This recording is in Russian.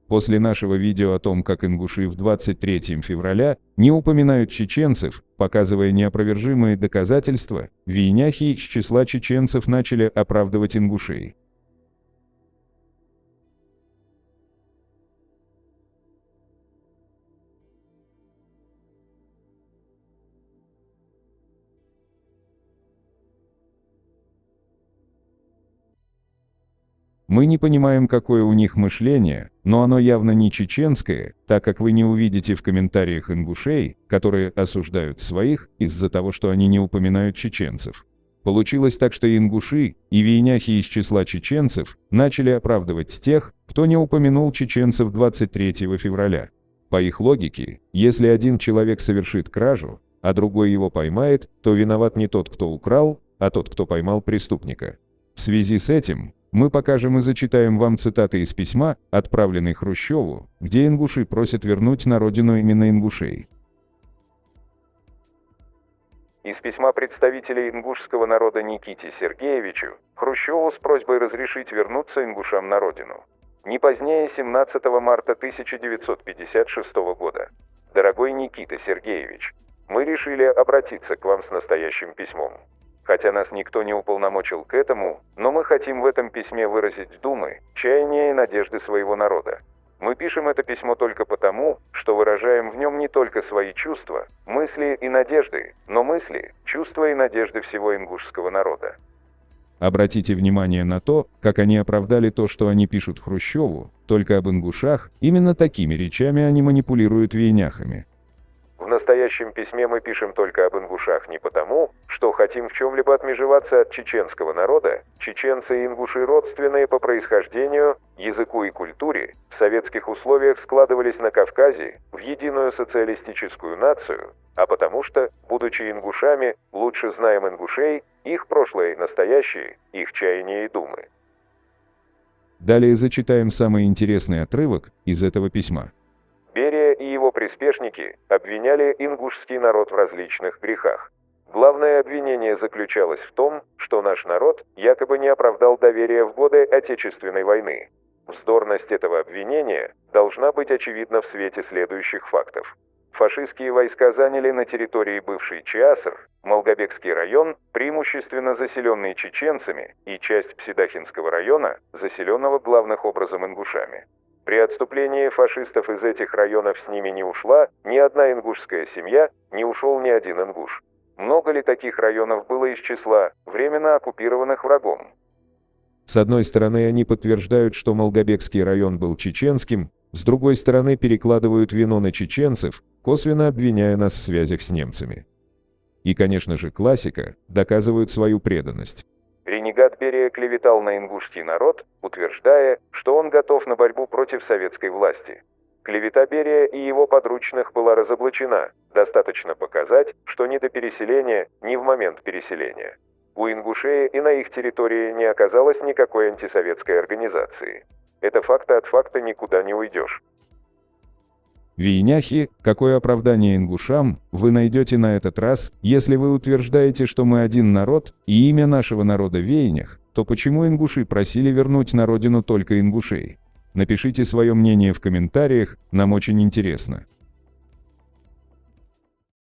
После нашего видео о том, как ингуши в 23 февраля не упоминают чеченцев, показывая неопровержимые доказательства, вийняхи из числа чеченцев начали оправдывать ингушей. Мы не понимаем, какое у них мышление, но оно явно не чеченское, так как вы не увидите в комментариях ингушей, которые осуждают своих из-за того, что они не упоминают чеченцев. Получилось так, что и ингуши, и вийняхи из числа чеченцев начали оправдывать тех, кто не упомянул чеченцев 23 февраля. По их логике, если один человек совершит кражу, а другой его поймает, то виноват не тот, кто украл, а тот, кто поймал преступника. В связи с этим, мы покажем и зачитаем вам цитаты из письма, отправленной Хрущеву, где ингуши просят вернуть на родину именно ингушей. Из письма представителей ингушского народа Никите Сергеевичу Хрущеву с просьбой разрешить вернуться ингушам на родину. Не позднее 17 марта 1956 года. Дорогой Никита Сергеевич, мы решили обратиться к вам с настоящим письмом. Хотя нас никто не уполномочил к этому, но мы хотим в этом письме выразить думы, чаяния и надежды своего народа. Мы пишем это письмо только потому, что выражаем в нем не только свои чувства, мысли и надежды, но мысли, чувства и надежды всего ингушского народа. Обратите внимание на то, как они оправдали то, что они пишут Хрущеву, только об ингушах, именно такими речами они манипулируют вийняхами. В настоящем письме мы пишем только об ингушах не потому, что хотим в чем-либо отмежеваться от чеченского народа. Чеченцы и ингуши родственные по происхождению, языку и культуре, в советских условиях складывались на Кавказе в единую социалистическую нацию, а потому что, будучи ингушами, лучше знаем ингушей, их прошлое и настоящее, их чаяния и думы. Далее зачитаем самый интересный отрывок из этого письма. Берия и его приспешники обвиняли ингушский народ в различных грехах. Главное обвинение заключалось в том, что наш народ якобы не оправдал доверия в годы Отечественной войны. Вздорность этого обвинения должна быть очевидна в свете следующих фактов. Фашистские войска заняли на территории бывшей Чиаср, Малгобекский район, преимущественно заселенный чеченцами, и часть Псидахинского района, заселенного главным образом ингушами. При отступлении фашистов из этих районов с ними не ушла ни одна ингушская семья, не ушел ни один ингуш. Много ли таких районов было из числа временно оккупированных врагом? С одной стороны, они подтверждают, что Малгобекский район был чеченским, с другой стороны, перекладывают вину на чеченцев, косвенно обвиняя нас в связях с немцами. И, конечно же, классика, доказывают свою преданность. Ренегат Берия клеветал на ингушский народ, утверждая, что он готов на борьбу против советской власти. Клевета Берия и его подручных была разоблачена. Достаточно показать, что ни до переселения, ни в момент переселения. У ингушей и на их территории не оказалось никакой антисоветской организации. Это факт, от факта никуда не уйдешь. Вийняхи, какое оправдание ингушам вы найдете на этот раз, если вы утверждаете, что мы один народ, и имя нашего народа Вейнях, то почему ингуши просили вернуть на родину только ингушей? Напишите свое мнение в комментариях, нам очень интересно.